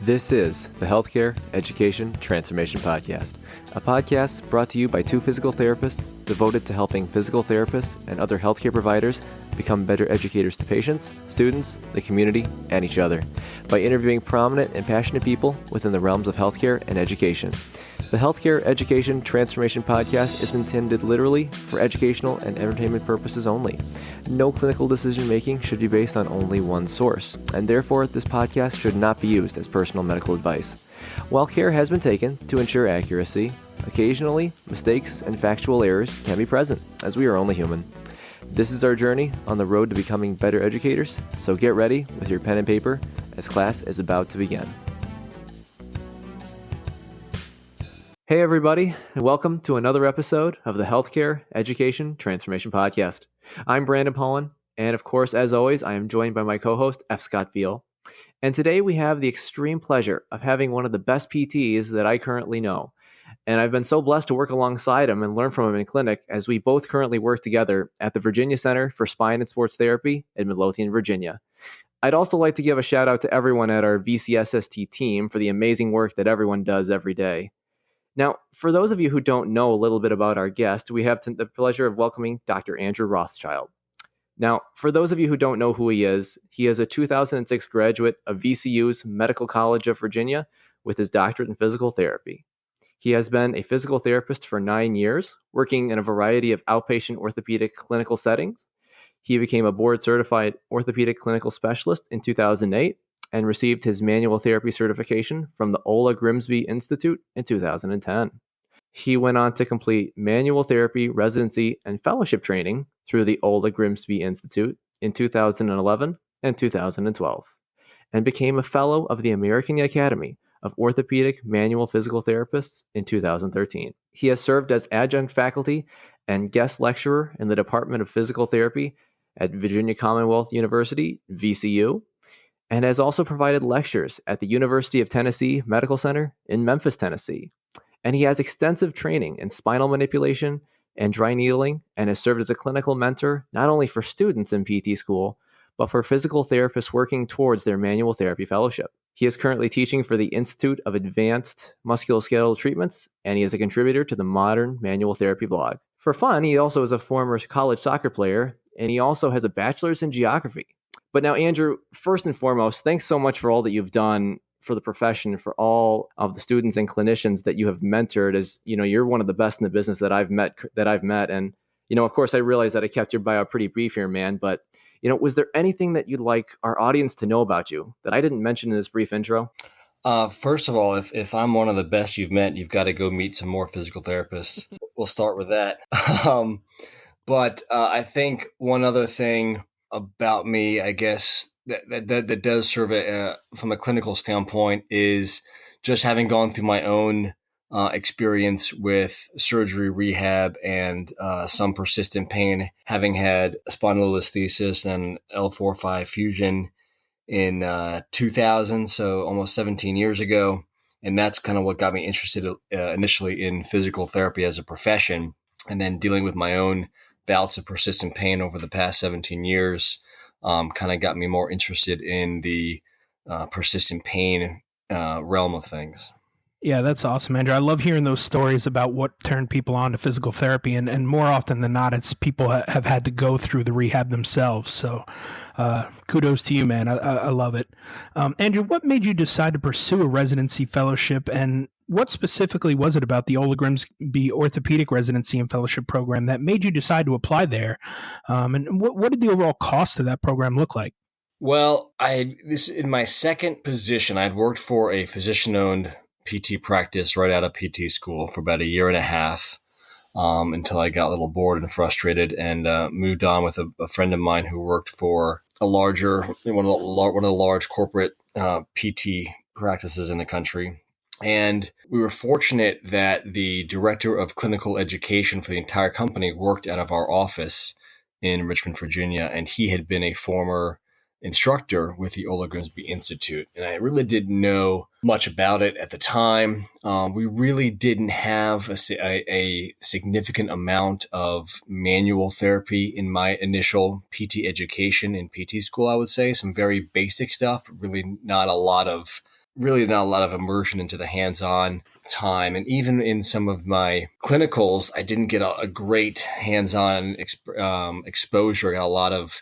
This is the Healthcare Education Transformation Podcast, a podcast brought to you by two physical therapists devoted to helping physical therapists and other healthcare providers become better educators to patients, students, the community, and each other by interviewing prominent and passionate people within the realms of healthcare and education. The Healthcare Education Transformation Podcast is intended literally for educational and entertainment purposes only. No clinical decision making should be based on only one source, and therefore this podcast should not be used as personal medical advice. While care has been taken to ensure accuracy, occasionally mistakes and factual errors can be present, as we are only human. This is our journey on the road to becoming better educators, so get ready with your pen and paper as class is about to begin. Hey everybody, and welcome to another episode of the Healthcare Education Transformation Podcast. I'm Brandon Powen, and of course, as always, I am joined by my co-host, F. Scott Veal. And today we have the extreme pleasure of having one of the best PTs that I currently know. And I've been so blessed to work alongside him and learn from him in clinic as we both currently work together at the Virginia Center for Spine and Sports Therapy in Midlothian, Virginia. I'd also like to give a shout out to everyone at our VCSST team for the amazing work that everyone does every day. Now, for those of you who don't know a little bit about our guest, we have the pleasure of welcoming Dr. Andrew Rothschild. Now, for those of you who don't know who he is a 2006 graduate of VCU's Medical College of Virginia with his doctorate in physical therapy. He has been a physical therapist for 9 years, working in a variety of outpatient orthopedic clinical settings. He became a board-certified orthopedic clinical specialist in 2008 and received his manual therapy certification from the Ola Grimsby Institute in 2010. He went on to complete manual therapy residency and fellowship training through the Ola Grimsby Institute in 2011 and 2012, and became a fellow of the American Academy of Orthopedic Manual Physical Therapists in 2013. He has served as adjunct faculty and guest lecturer in the Department of Physical Therapy at Virginia Commonwealth University, VCU, and has also provided lectures at the University of Tennessee Medical Center in Memphis, Tennessee. And he has extensive training in spinal manipulation and dry needling and has served as a clinical mentor not only for students in PT school, but for physical therapists working towards their manual therapy fellowship. He is currently teaching for the Institute of Advanced Musculoskeletal Treatments, and he is a contributor to the Modern Manual Therapy blog. For fun, he also is a former college soccer player, and he also has a bachelor's in geography. But now, Andrew, first and foremost, thanks so much for all that you've done for the profession, for all of the students and clinicians that you have mentored. As you know, you're one of the best in the business that I've met. And, you know, of course, I realize that I kept your bio pretty brief here, man. But, you know, was there anything that you'd like our audience to know about you that I didn't mention in this brief intro? First of all, if I'm one of the best you've met, you've got to go meet some more physical therapists. We'll start with that. But I think one other thing about me, I guess, that does serve from a clinical standpoint is just having gone through my own experience with surgery, rehab, and some persistent pain, having had spondylolisthesis and L4-5 fusion in 2000, so almost 17 years ago. And that's kind of what got me interested initially in physical therapy as a profession, and then dealing with my own bouts of persistent pain over the past 17 years kind of got me more interested in the persistent pain realm of things. Yeah, that's awesome, Andrew. I love hearing those stories about what turned people on to physical therapy. And more often than not, it's people have had to go through the rehab themselves. So kudos to you, man. I love it. Andrew, what made you decide to pursue a residency fellowship, and what specifically was it about the Ola Grimsby Orthopedic Residency and Fellowship Program that made you decide to apply there? And what did the overall cost of that program look like? Well, in my second position, I'd worked for a physician-owned PT practice right out of PT school for about a year and a half until I got a little bored and frustrated and moved on with a friend of mine who worked for one of the large corporate PT practices in the country. And we were fortunate that the director of clinical education for the entire company worked out of our office in Richmond, Virginia, and he had been a former instructor with the Ola Grimsby Institute. And I really didn't know much about it at the time. We really didn't have a significant amount of manual therapy in my initial PT education in PT school, I would say. Some very basic stuff, but really not a lot of really not a lot of immersion into the hands-on time. And even in some of my clinicals, I didn't get a great hands-on exposure. I got a lot of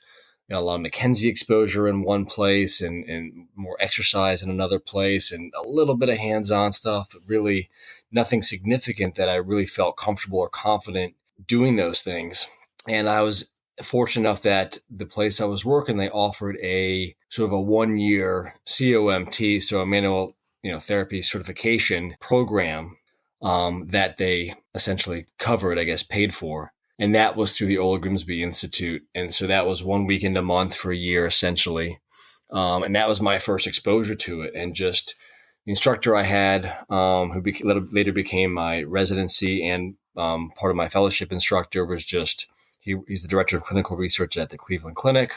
McKenzie exposure in one place and more exercise in another place and a little bit of hands-on stuff, but really nothing significant that I really felt comfortable or confident doing those things. And I was fortunate enough that the place I was working, they offered a sort of a 1-year COMT, so a manual therapy certification program that they essentially covered, I guess, paid for. And that was through the Ola Grimsby Institute. And so that was 1 weekend a month for a year, essentially. And that was my first exposure to it. And just the instructor I had, who later became my residency and part of my fellowship instructor, was just, he's the director of clinical research at the Cleveland Clinic.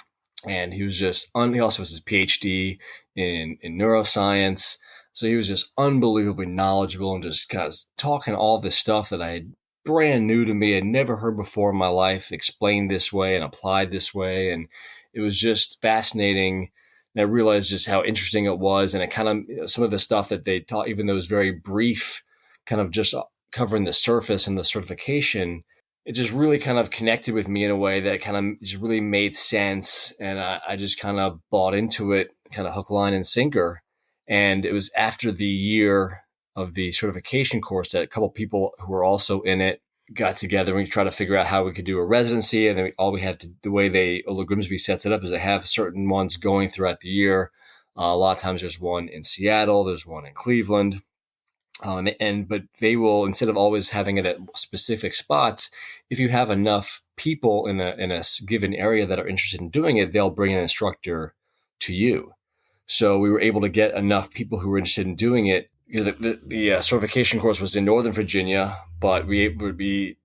And he was just, he also has his PhD in neuroscience. So he was just unbelievably knowledgeable and just kind of talking all this stuff that I had brand new to me. I'd never heard before in my life explained this way and applied this way. And it was just fascinating. And I realized just how interesting it was. And it kind of, some of the stuff that they taught, even though it was very brief, kind of just covering the surface and the certification, it just really kind of connected with me in a way that kind of just really made sense. And I just kind of bought into it, kind of hook, line, and sinker. And it was after the year of the certification course that a couple of people who were also in it got together and we tried to figure out how we could do a residency. And then the way Ola Grimsby sets it up is they have certain ones going throughout the year. A lot of times there's one in Seattle, there's one in Cleveland. But they will, instead of always having it at specific spots, if you have enough people in a given area that are interested in doing it, they'll bring an instructor to you. So we were able to get enough people who were interested in doing it, because the certification course was in Northern Virginia, but we agreed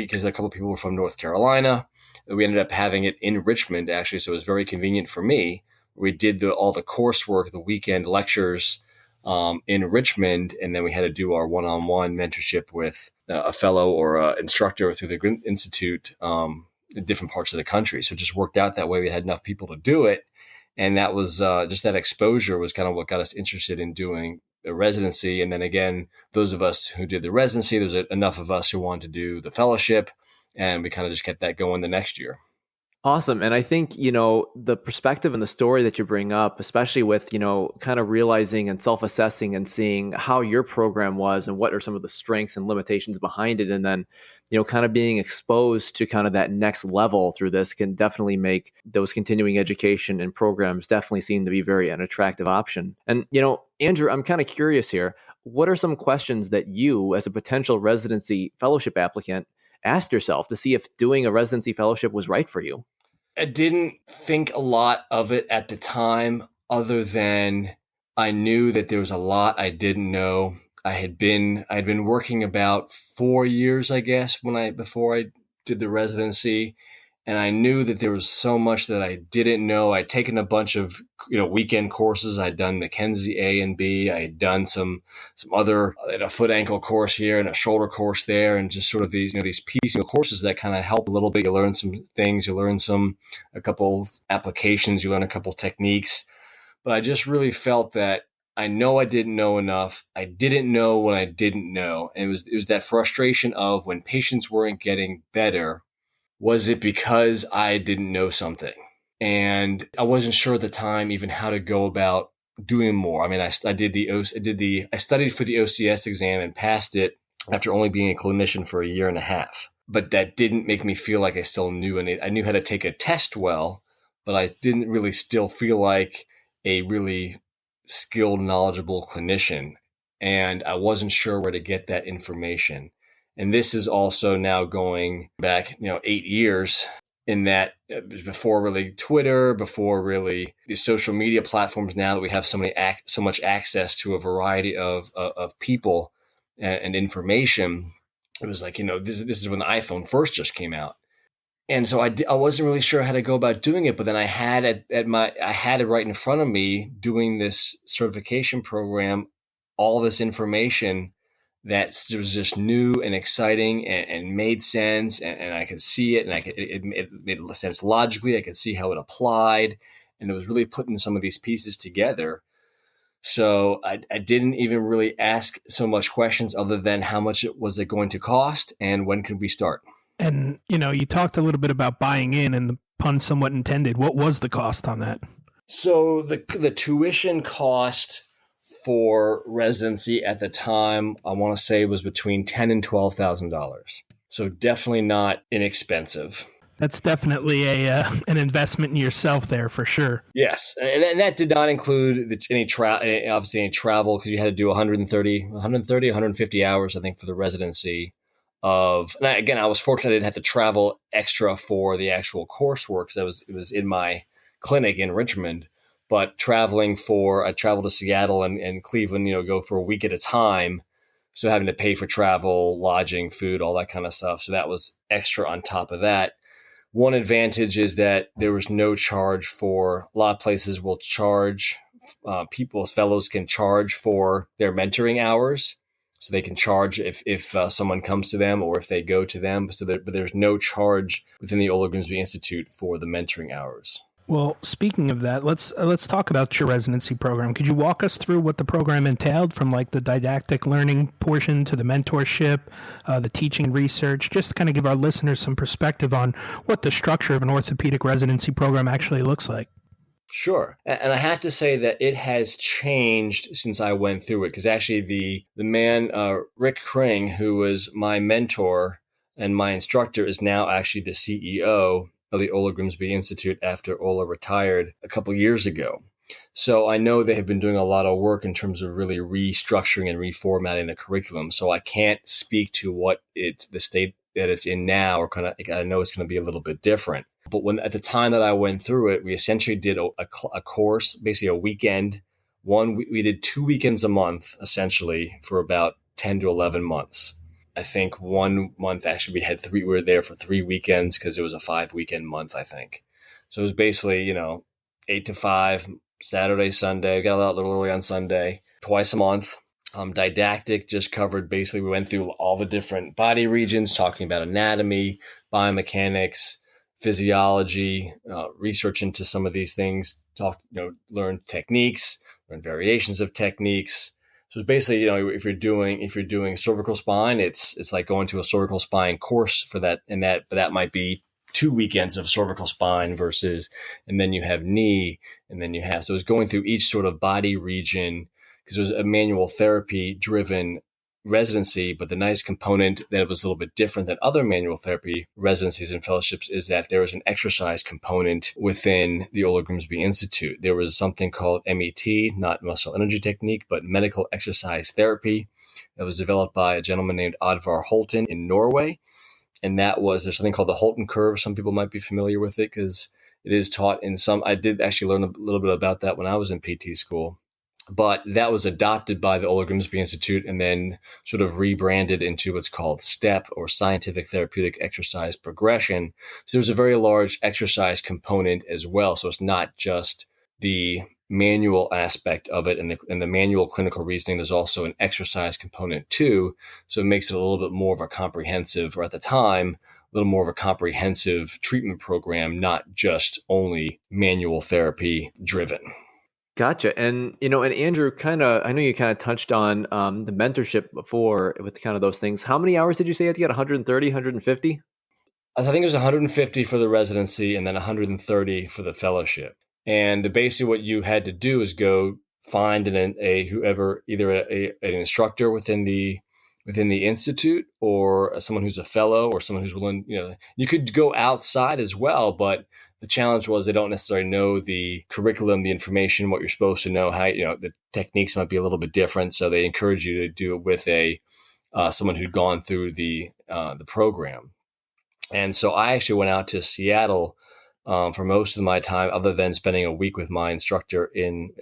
because a couple of people were from North Carolina. We ended up having it in Richmond, actually, so it was very convenient for me. We did all the coursework, the weekend lectures in Richmond, and then we had to do our one-on-one mentorship with a fellow or instructor through the Institute in different parts of the country. So it just worked out that way. We had enough people to do it. And that was just that exposure was kind of what got us interested in doing a residency. And then again, those of us who did the residency, there's enough of us who wanted to do the fellowship, and we kind of just kept that going the next year. Awesome. And I think, the perspective and the story that you bring up, especially with, kind of realizing and self-assessing and seeing how your program was and what are some of the strengths and limitations behind it. And then, kind of being exposed to kind of that next level through this can definitely make those continuing education and programs definitely seem to be an attractive option. And, Andrew, I'm kind of curious here. What are some questions that you, as a potential residency fellowship applicant, asked yourself to see if doing a residency fellowship was right for you? I didn't think a lot of it at the time, other than I knew that there was a lot I didn't know. I had been working about 4 years, I guess, before I did the residency. And I knew that there was so much that I didn't know. I'd taken a bunch of, weekend courses. I'd done McKenzie A and B. I had done some other, a foot ankle course here and a shoulder course there, and just sort of these piecemeal courses that kind of help a little bit. You learn some things, you learn a couple applications, you learn a couple techniques. But I just really felt that I know I didn't know enough. I didn't know what I didn't know. And it was that frustration of when patients weren't getting better. Was it because I didn't know something? And I wasn't sure at the time even how to go about doing more. I mean, I studied for the OCS exam and passed it after only being a clinician for a year and a half. But that didn't make me feel like I still knew any. I knew how to take a test well, but I didn't really still feel like a really skilled, knowledgeable clinician. And I wasn't sure where to get that information. And this is also now going back, 8 years, in that before really Twitter, before really these social media platforms, now that we have so much access to a variety of people and information. It was like, this is when the iPhone first just came out. And so I wasn't really sure how to go about doing it, but then I had it right in front of me doing this certification program, all this information that was just new and exciting and made sense, and I could see it, and it made sense logically. I could see how it applied, and it was really putting some of these pieces together So I didn't even really ask so much questions other than how much was it going to cost and when could we start? And, you talked a little bit about buying in, and the pun somewhat intended. What was the cost on that? So the tuition cost for residency at the time, I want to say, was between $10,000 and $12,000. So definitely not inexpensive. That's definitely an investment in yourself there for sure. Yes, and that did not include any travel, because you had to do 150 hours, I think, for the residency. And I was fortunate I didn't have to travel extra for the actual coursework, because it was in my clinic in Richmond. But I traveled to Seattle and Cleveland, go for a week at a time. So having to pay for travel, lodging, food, all that kind of stuff. So that was extra on top of that. One advantage is that there was no charge for, a lot of places will charge, fellows can charge for their mentoring hours. So they can charge if someone comes to them or if they go to them. But there's no charge within the Ola Grimsby Institute for the mentoring hours. Well, speaking of that, let's talk about your residency program. Could you walk us through what the program entailed, from like the didactic learning portion to the mentorship, the teaching and research, just to kind of give our listeners some perspective on what the structure of an orthopedic residency program actually looks like? Sure. And I have to say that it has changed since I went through it, because actually the man, Rick Kring, who was my mentor and my instructor, is now actually the CEO of the Ola Grimsby Institute after Ola retired a couple years ago. So I know they have been doing a lot of work in terms of really restructuring and reformatting the curriculum. So I can't speak to the state that it's in now, or I know it's going to be a little bit different. But at the time that I went through it, we essentially did a course, basically a weekend. We did 2 weekends a month, essentially, for about 10 to 11 months. I think 1 month, actually, we were there for 3 weekends, because it was a 5-weekend month, I think. So it was basically, 8 to 5, Saturday, Sunday. We got out a little early on Sunday, twice a month. Didactic just covered, basically, we went through all the different body regions, talking about anatomy, biomechanics, physiology, research into some of these things, learn techniques, learn variations of techniques. So it's basically, if you're doing cervical spine, it's like going to a cervical spine course for that, but that might be 2 weekends of cervical spine and then you have knee, and then so it's going through each sort of body region, because it was a manual therapy driven residency. But the nice component that was a little bit different than other manual therapy residencies and fellowships is that there was an exercise component within the Ola Grimsby Institute. There was something called MET, not muscle energy technique, but medical exercise therapy, that was developed by a gentleman named Oddvar Holten in Norway. And there's something called the Holten curve. Some people might be familiar with it, because it is taught I did actually learn a little bit about that when I was in PT school. But that was adopted by the Ola Grimsby Institute and then sort of rebranded into what's called STEP, or Scientific Therapeutic Exercise Progression. So there's a very large exercise component as well. So it's not just the manual aspect of it and the manual clinical reasoning. There's also an exercise component too. So it makes it a little bit more of a comprehensive, or at the time, a little more of a comprehensive treatment program, not just only manual therapy driven. Gotcha. And, and Andrew, I know you kind of touched on the mentorship before with kind of those things. How many hours did you say you had to get? 130, 150? I think it was 150 for the residency and then 130 for the fellowship. And basically what you had to do is go find either an instructor within the institute, or someone who's a fellow, or someone who's willing, you could go outside as well, but the challenge was they don't necessarily know the curriculum, the information, what you're supposed to know, how, the techniques might be a little bit different. So they encourage you to do it with someone who'd gone through the program. And so I actually went out to Seattle for most of my time, other than spending a week with my instructor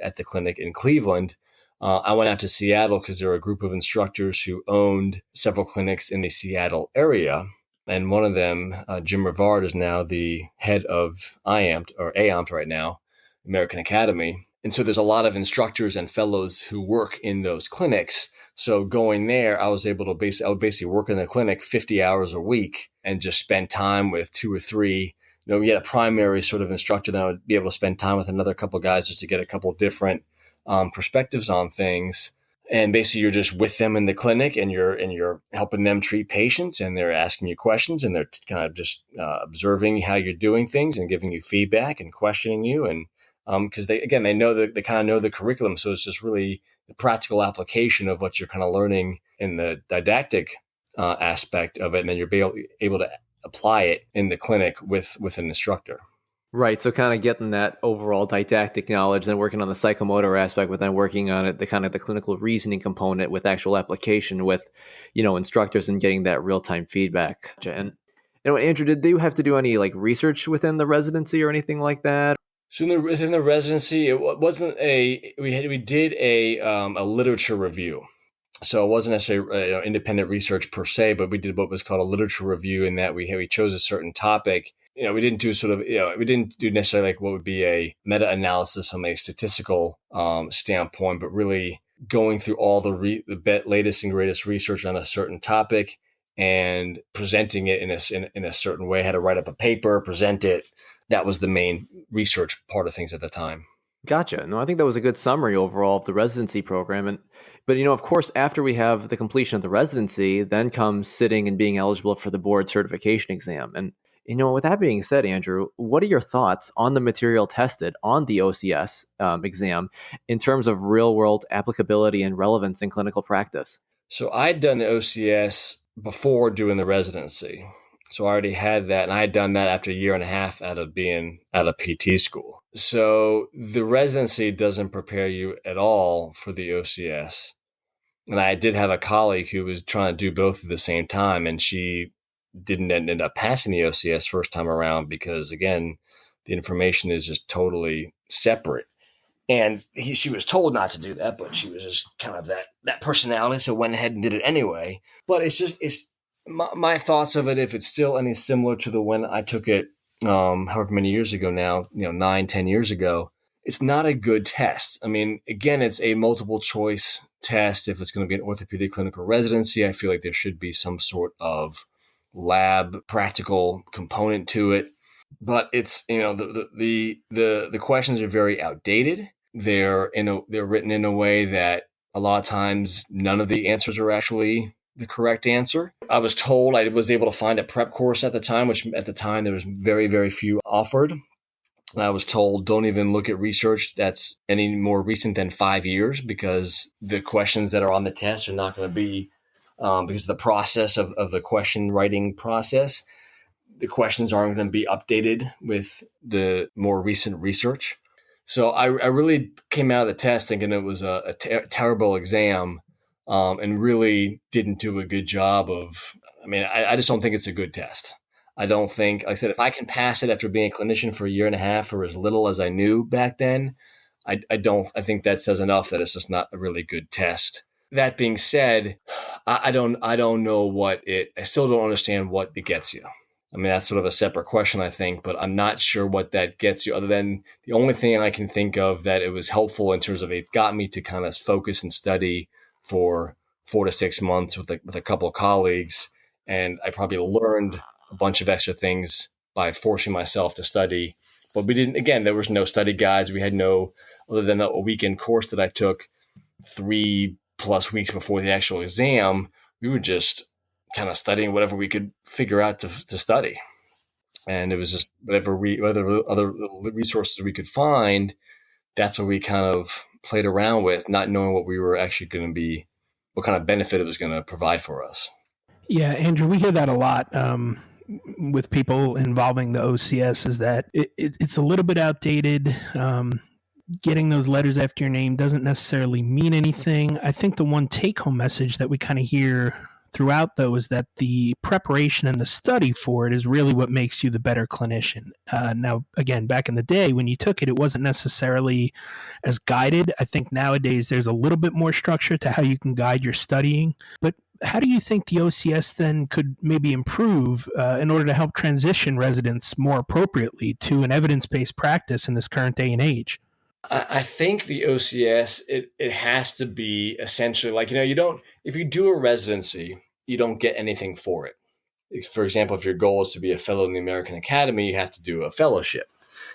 at the clinic in Cleveland. I went out to Seattle because there were a group of instructors who owned several clinics in the Seattle area. And one of them, Jim Rivard, is now the head of AAMT right now, American Academy. And so there's a lot of instructors and fellows who work in those clinics. So going there, I would basically work in the clinic 50 hours a week and just spend time with 2 or 3. We had a primary sort of instructor, then I would be able to spend time with another couple of guys just to get a couple of different perspectives on things. And basically, you're just with them in the clinic, and you're helping them treat patients, and they're asking you questions, and they're kind of just observing how you're doing things and giving you feedback and questioning you. And because they know that they kind of know the curriculum, so it's just really the practical application of what you're kind of learning in the didactic aspect of it, and then you're able to apply it in the clinic with an instructor. Right. So kind of getting that overall didactic knowledge, then working on the psychomotor aspect, but then working on it, the kind of the clinical reasoning component with actual application with, instructors and getting that real-time feedback. And, Andrew, did you have to do any like research within the residency or anything like that? So within the residency, it wasn't we did a literature review. So it wasn't necessarily independent research per se, but we did what was called a literature review, in that we chose a certain topic. We didn't do we didn't do necessarily like what would be a meta-analysis from a statistical standpoint, but really going through all the latest and greatest research on a certain topic and presenting it in a certain way. I had to write up a paper, present it. That was the main research part of things at the time. Gotcha. No, I think that was a good summary overall of the residency program. But of course, after we have the completion of the residency, then comes sitting and being eligible for the board certification exam. And, with that being said, Andrew, what are your thoughts on the material tested on the OCS exam in terms of real world applicability and relevance in clinical practice? So I'd done the OCS before doing the residency. So I already had that, and I had done that after a year and a half out of being out of PT school. So the residency doesn't prepare you at all for the OCS. And I did have a colleague who was trying to do both at the same time, and she didn't end up passing the OCS first time around because, again, the information is just totally separate. And she was told not to do that, but she was just kind of that personality, so went ahead and did it anyway. But it's my thoughts of it, if it's still any similar to the when I took it, however many years ago now, 9-10 years ago, it's not a good test. I mean, again, it's a multiple choice test. If it's going to be an orthopedic clinical residency, I feel like there should be some sort of lab practical component to it. But it's, the questions are very outdated. They're written in a way that a lot of times none of the answers are actually the correct answer. I was told I was able to find a prep course at the time, which at the time there was very, very few offered. And I was told, don't even look at research that's any more recent than 5 years, because the questions that are on the test are not going to be, because of the process of the question writing process, the questions aren't going to be updated with the more recent research. So I really came out of the test thinking it was a terrible exam, and really didn't do a good job of, I just don't think it's a good test. I don't think, like I said, if I can pass it after being a clinician for a year and a half or as little as I knew back then, I think that says enough that it's just not a really good test. That being said, I don't know I still don't understand what it gets you. I mean, that's sort of a separate question, I think, but I'm not sure what that gets you, other than the only thing I can think of that it was helpful in terms of it got me to kind of focus and study for 4 to 6 months with a couple of colleagues. And I probably learned a bunch of extra things by forcing myself to study. But there was no study guides. We had no, other than a weekend course that I took 3+ weeks before the actual exam, we were just kind of studying whatever we could figure out to study. And it was just whatever other resources we could find, that's what we kind of played around with, not knowing what we were actually going to be, what kind of benefit it was going to provide for us. Yeah, Andrew, we hear that a lot with people involving the OCS, is that it's a little bit outdated. Getting those letters after your name doesn't necessarily mean anything. I think the one take-home message that we kind of hear throughout, though, is that the preparation and the study for it is really what makes you the better clinician. Now, again, back in the day when you took it, it wasn't necessarily as guided. I think nowadays there's a little bit more structure to how you can guide your studying. But how do you think the OCS then could maybe improve in order to help transition residents more appropriately to an evidence-based practice in this current day and age? I think the OCS, it has to be essentially like, if you do a residency, you don't get anything for it. For example, if your goal is to be a fellow in the American Academy, you have to do a fellowship.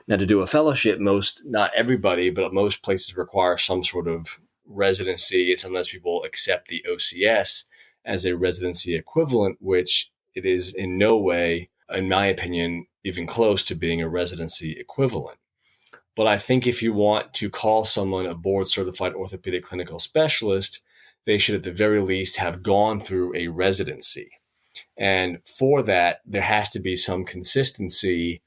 Now, to do a fellowship, not everybody, but most places require some sort of residency. Sometimes people accept the OCS as a residency equivalent, which it is in no way, in my opinion, even close to being a residency equivalent. But I think if you want to call someone a board certified orthopedic clinical specialist, they should at the very least have gone through a residency. And for that, there has to be some consistency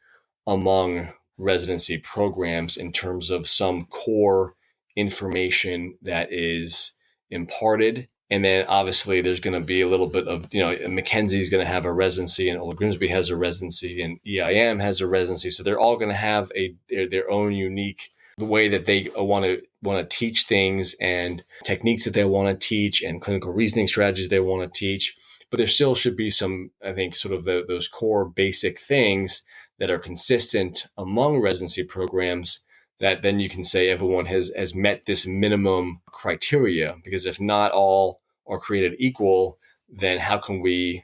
among residency programs in terms of some core information that is imparted. And then obviously there's going to be a little bit of, Mackenzie's going to have a residency, and Old Grimsby has a residency, and EIM has a residency. So they're all going to have their own unique way that they want to teach things, and techniques that they want to teach, and clinical reasoning strategies they want to teach. But there still should be some, I think, sort of those core basic things that are consistent among residency programs, that then you can say everyone has met this minimum criteria. Because if not all are created equal, then how can we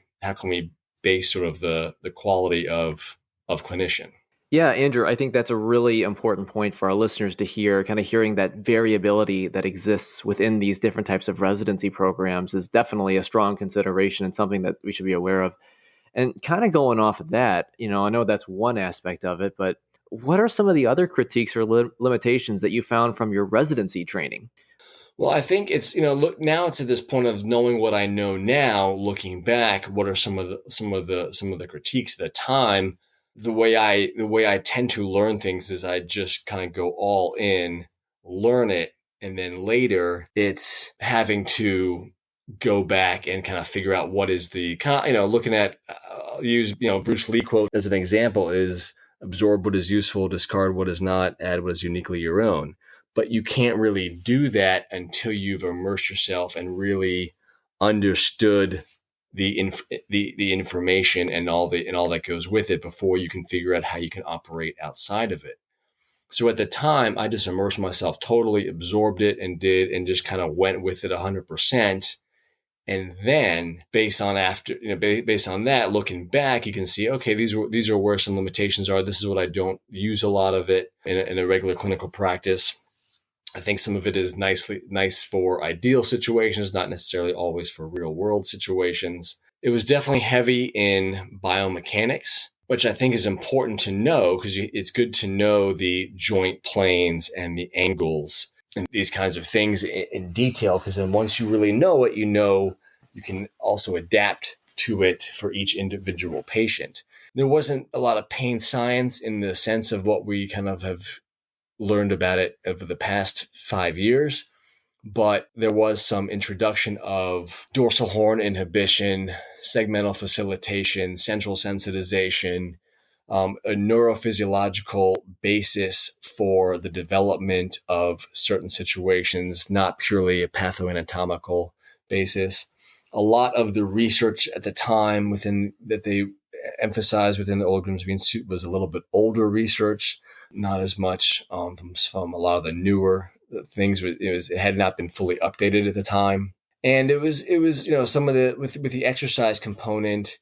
base sort of the quality of clinician? Yeah, Andrew, I think that's a really important point for our listeners to hear. Kind of hearing that variability that exists within these different types of residency programs is definitely a strong consideration and something that we should be aware of. And kind of going off of that, I know that's one aspect of it, but what are some of the other critiques or limitations that you found from your residency training? Well, I think it's, look, now it's at this point of knowing what I know now, looking back, what are some of the critiques at the time. The way I tend to learn things is I just kind of go all in, learn it, and then later it's having to go back and kind of figure out what is the kind of, looking at use Bruce Lee quote as an example is absorb what is useful, discard what is not, add what is uniquely your own. But you can't really do that until you've immersed yourself and really understood the information and all that goes with it before you can figure out how you can operate outside of it. So at the time, I just immersed myself totally, absorbed it, and just kind of went with it 100%. And then based on that, looking back, you can see, okay, these are where some limitations are. This is what I don't use a lot of it in a regular clinical practice. I think some of it is nice for ideal situations, not necessarily always for real world situations. It was definitely heavy in biomechanics, which I think is important to know because it's good to know the joint planes and the angles and these kinds of things in detail, because then once you really know it, you can also adapt to it for each individual patient. There wasn't a lot of pain science in the sense of what we kind of have learned about it over the past 5 years, but there was some introduction of dorsal horn inhibition, segmental facilitation, central sensitization, a neurophysiological basis for the development of certain situations, not purely a pathoanatomical basis. A lot of the research at the time that they emphasized within the Old Grimsby Institute was a little bit older research, not as much from a lot of the newer things. It had not been fully updated at the time, and it was some of the with the exercise component.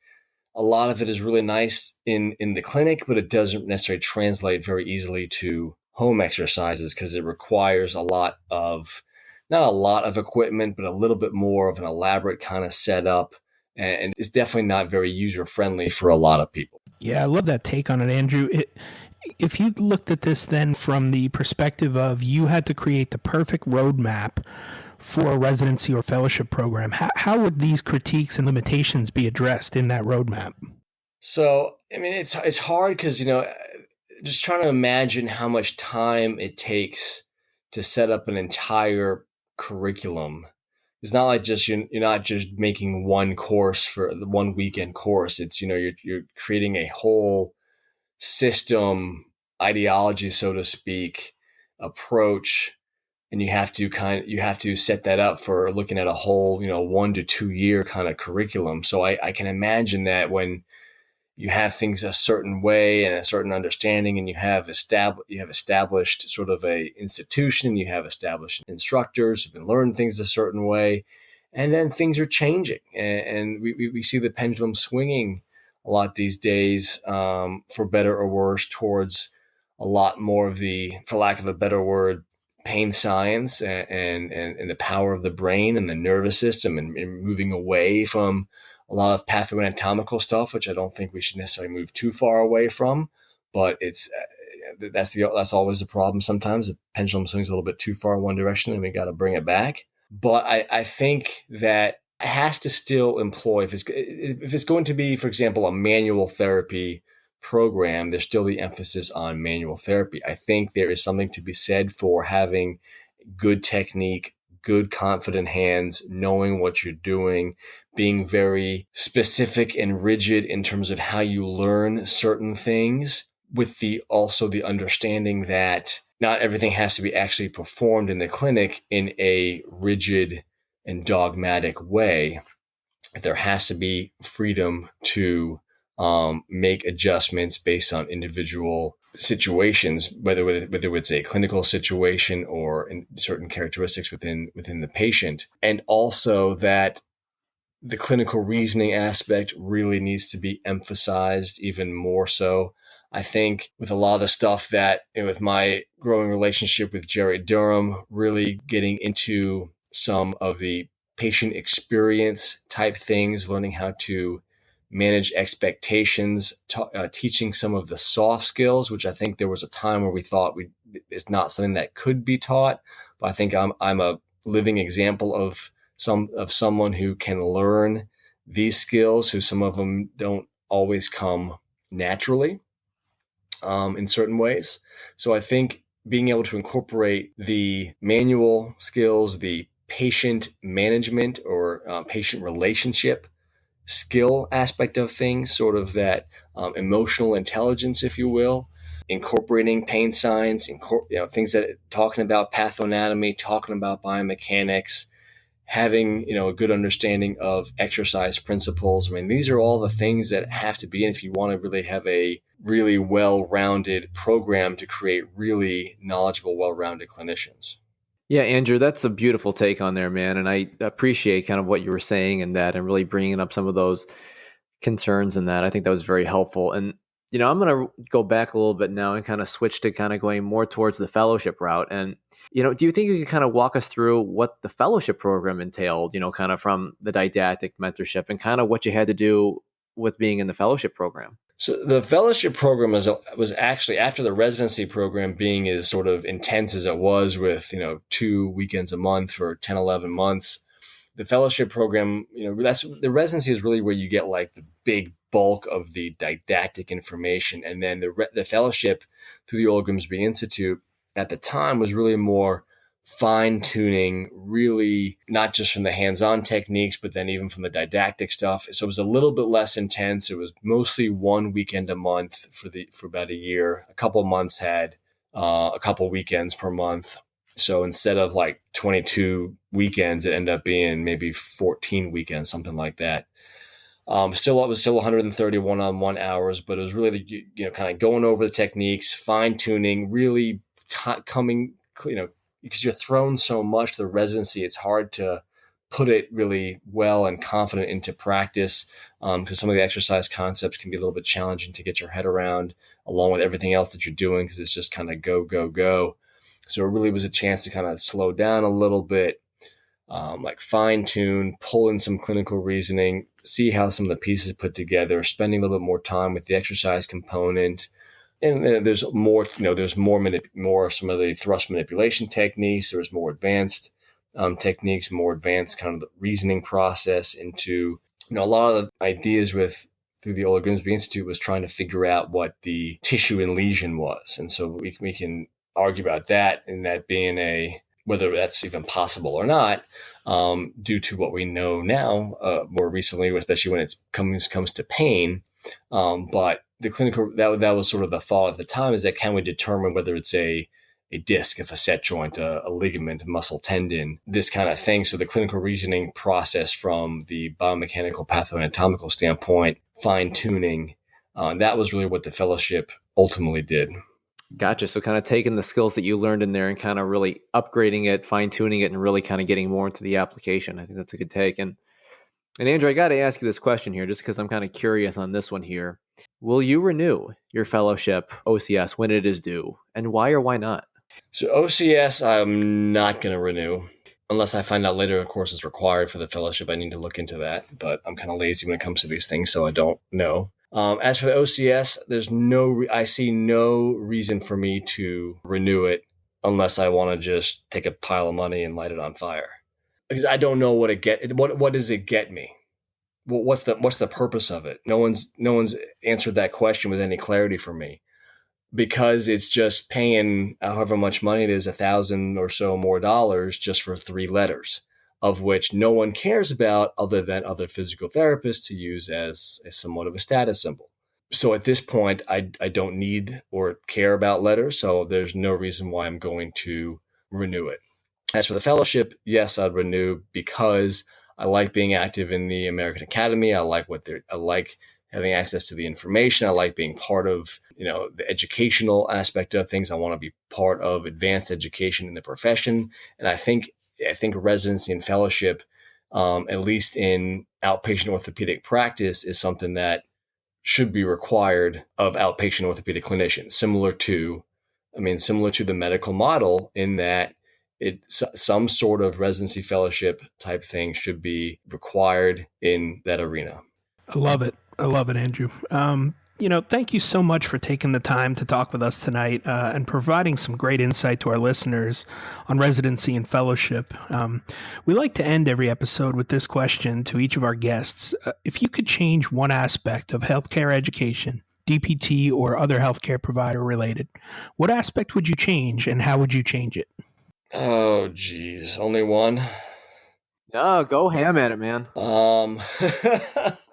A lot of it is really nice in the clinic, but it doesn't necessarily translate very easily to home exercises because it requires not a lot of equipment, but a little bit more of an elaborate kind of setup. And it's definitely not very user-friendly for a lot of people. Yeah, I love that take on it, Andrew. If you looked at this then from the perspective of you had to create the perfect roadmap for a residency or fellowship program, how would these critiques and limitations be addressed in that roadmap? So, I mean, it's hard because, just trying to imagine how much time it takes to set up an entire curriculum. It's not like you're not just making one course for the 1 weekend course. It's, you're creating a whole system, ideology, so to speak, approach. And you have to set that up for looking at a whole, 1 to 2 year kind of curriculum. So I can imagine that when you have things a certain way and a certain understanding, and you have established sort of a institution, you have established instructors who've been learning things a certain way, and then things are changing, and we see the pendulum swinging a lot these days, for better or worse, towards a lot more of the, for lack of a better word, pain science and the power of the brain and the nervous system, and moving away from a lot of pathoanatomical stuff, which I don't think we should necessarily move too far away from. But that's always the problem. Sometimes the pendulum swings a little bit too far in one direction, and we got to bring it back. But I think that it has to still employ, if it's going to be, for example, a manual therapy program, there's still the emphasis on manual therapy. I think there is something to be said for having good technique, good confident hands, knowing what you're doing, being very specific and rigid in terms of how you learn certain things, with also the understanding that not everything has to be actually performed in the clinic in a rigid and dogmatic way. There has to be freedom to make adjustments based on individual situations, whether it's a clinical situation or in certain characteristics within the patient. And also that the clinical reasoning aspect really needs to be emphasized even more so. I think with a lot of the stuff that, with my growing relationship with Jerry Durham, really getting into some of the patient experience type things, learning how to manage expectations, teaching some of the soft skills, which I think there was a time where we thought it's not something that could be taught. But I think I'm a living example of someone who can learn these skills, who some of them don't always come naturally in certain ways. So I think being able to incorporate the manual skills, the patient management or patient relationship skill aspect of things, sort of that emotional intelligence, if you will, incorporating pain science, things that talking about pathoanatomy, talking about biomechanics, having a good understanding of exercise principles. I mean, these are all the things that have to be in if you want to really have a really well-rounded program to create really knowledgeable, well-rounded clinicians. Yeah, Andrew, that's a beautiful take on there, man. And I appreciate kind of what you were saying and that, and really bringing up some of those concerns and that. I think that was very helpful. And, I'm going to go back a little bit now and kind of switch to kind of going more towards the fellowship route. And, do you think you could kind of walk us through what the fellowship program entailed, kind of from the didactic mentorship and kind of what you had to do with being in the fellowship program? So the fellowship program was actually, after the residency program being as sort of intense as it was with, 2 weekends a month for 10, 11 months, the fellowship program, the residency is really where you get like the big bulk of the didactic information. And then the fellowship through the Old Grimsby Institute at the time was really more fine-tuning, really not just from the hands-on techniques, but then even from the didactic stuff. So it was a little bit less intense. It was mostly 1 weekend a month for about a year. A couple of months had a couple weekends per month. So instead of like 22 weekends, it ended up being maybe 14 weekends, something like that. It was still 130 one-on-one hours, but it was really kind of going over the techniques, fine-tuning, really coming, because you're thrown so much, the residency, it's hard to put it really well and confident into practice, because some of the exercise concepts can be a little bit challenging to get your head around, along with everything else that you're doing, because it's just kind of go, go, go. So it really was a chance to kind of slow down a little bit, like fine tune, pull in some clinical reasoning, see how some of the pieces put together, spending a little bit more time with the exercise component. And there's more, there's more some of the thrust manipulation techniques. There's more advanced techniques, more advanced kind of the reasoning process into, a lot of the ideas through the Old Grimsby Institute was trying to figure out what the tissue and lesion was. And so we can argue about that, and that being whether that's even possible or not, due to what we know now, more recently, especially when it comes to pain. But the clinical, that was sort of the thought at the time, is that can we determine whether it's a disc, a facet joint, a ligament, a muscle tendon, this kind of thing. So the clinical reasoning process from the biomechanical pathoanatomical standpoint, fine tuning, that was really what the fellowship ultimately did. Gotcha. So kind of taking the skills that you learned in there and kind of really upgrading it, fine tuning it, and really kind of getting more into the application. I think that's a good take. And And Andrew, I got to ask you this question here, just because I'm kind of curious on this one here. Will you renew your fellowship OCS when it is due, and why or why not? So OCS, I'm not going to renew unless I find out later, of course, it's required for the fellowship. I need to look into that, but I'm kind of lazy when it comes to these things, so I don't know. As for the OCS, I see no reason for me to renew it unless I want to just take a pile of money and light it on fire. Because I don't know what does it get me? Well, what's the purpose of it? No one's answered that question with any clarity for me. Because it's just paying however much money it is, $1,000 or so more dollars just for 3 letters, of which no one cares about other than other physical therapists to use as somewhat of a status symbol. So at this point, I don't need or care about letters, so there's no reason why I'm going to renew it. As for the fellowship, yes, I'd renew because I like being active in the American Academy. I like having access to the information. I like being part of, the educational aspect of things. I want to be part of advanced education in the profession. And I think residency and fellowship, at least in outpatient orthopedic practice, is something that should be required of outpatient orthopedic clinicians, similar to the medical model, in that some sort of residency fellowship type thing should be required in that arena. I love it, Andrew. Thank you so much for taking the time to talk with us tonight and providing some great insight to our listeners on residency and fellowship. We like to end every episode with this question to each of our guests. If you could change one aspect of healthcare education, DPT or other healthcare provider related, what aspect would you change and how would you change it? Oh, geez. Only one? No, go ham at it, man.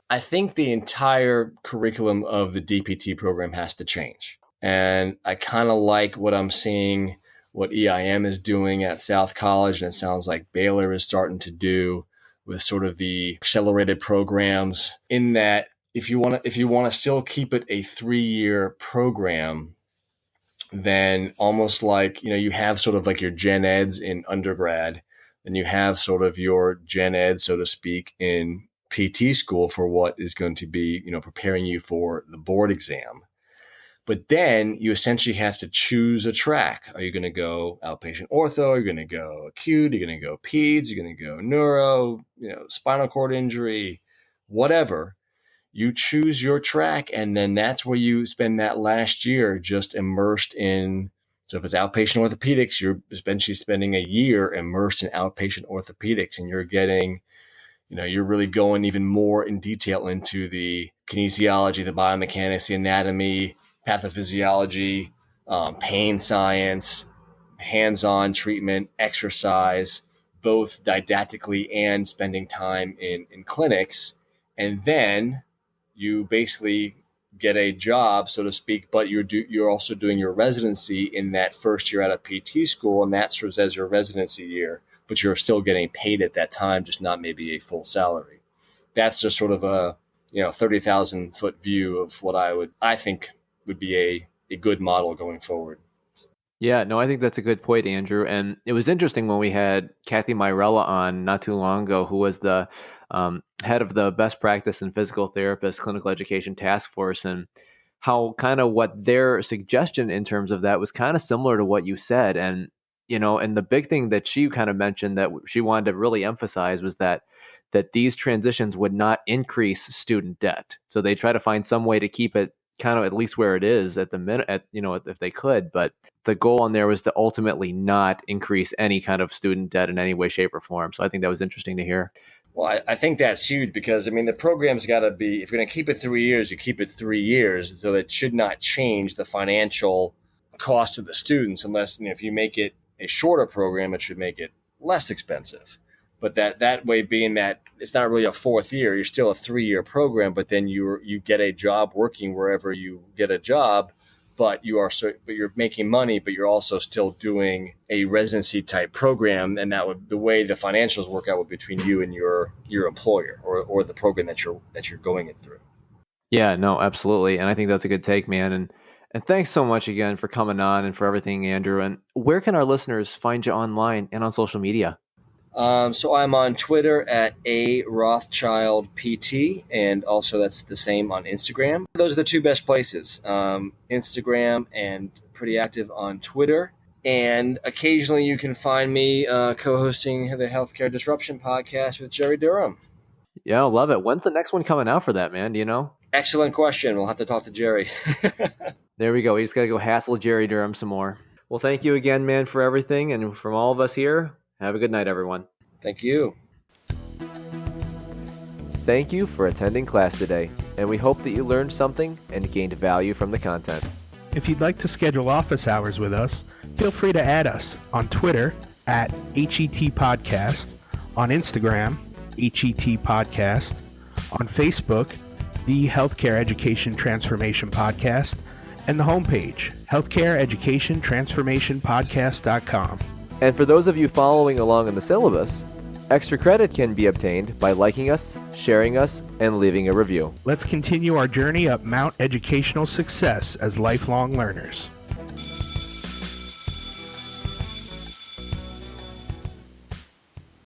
I think the entire curriculum of the DPT program has to change. And I kind of like what I'm seeing, what EIM is doing at South College, and it sounds like Baylor is starting to do with sort of the accelerated programs, in that if you want to still keep it a 3-year program, then almost like, you have sort of like your gen eds in undergrad, and you have sort of your gen ed, so to speak, in PT school for what is going to be, preparing you for the board exam. But then you essentially have to choose a track. Are you going to go outpatient ortho? Are you going to go acute? Are you going to go peds? Are you going to go neuro, spinal cord injury, whatever? You choose your track, and then that's where you spend that last year just immersed in. So if it's outpatient orthopedics, you're essentially spending a year immersed in outpatient orthopedics, and you're getting, you're really going even more in detail into the kinesiology, the biomechanics, the anatomy, pathophysiology, pain science, hands-on treatment, exercise, both didactically and spending time in clinics. And then you basically get a job, so to speak, but you're also doing your residency in that first year out of PT school, and that serves as your residency year, but you're still getting paid at that time, just not maybe a full salary. That's just sort of a 30,000 foot view of what I think would be a good model going forward. Yeah, no, I think that's a good point, Andrew. And it was interesting when we had Kathy Myrella on not too long ago, who was the head of the best practice and physical therapist clinical education task force, and how kind of what their suggestion in terms of that was kind of similar to what you said. And, and the big thing that she kind of mentioned that she wanted to really emphasize was that these transitions would not increase student debt. So they try to find some way to keep it kind of at least where it is at the minute, if they could. But the goal on there was to ultimately not increase any kind of student debt in any way, shape, or form. So I think that was interesting to hear. Well, I think that's huge because, the program's got to be, if you're going to keep it 3 years, you keep it 3 years. So it should not change the financial cost of the students unless, if you make it a shorter program, it should make it less expensive. But that way, being that it's not really a 4th year, you're still a 3-year program, but then you get a job working wherever you get a job, but you're making money, but you're also still doing a residency type program, and the way the financials work out would between you and your employer or the program that you're going it through. Yeah, no, absolutely, and I think that's a good take, man. And thanks so much again for coming on and for everything, Andrew. And where can our listeners find you online and on social media? So I'm on Twitter at @Rothschild PT, and also that's the same on Instagram. Those are the two best places, Instagram and pretty active on Twitter. And occasionally you can find me co-hosting the Healthcare Disruption podcast with Jerry Durham. Yeah, I love it. When's the next one coming out for that, man? Do you know? Excellent question. We'll have to talk to Jerry. There we go. We just got to go hassle Jerry Durham some more. Well, thank you again, man, for everything. And from all of us here, have a good night, everyone. Thank you. Thank you for attending class today, and we hope that you learned something and gained value from the content. If you'd like to schedule office hours with us, feel free to add us on Twitter at HET Podcast, on Instagram, HET Podcast, on Facebook, the Healthcare Education Transformation Podcast, and the homepage, healthcareeducationtransformationpodcast.com. And for those of you following along in the syllabus, extra credit can be obtained by liking us, sharing us, and leaving a review. Let's continue our journey up Mount Educational Success as lifelong learners.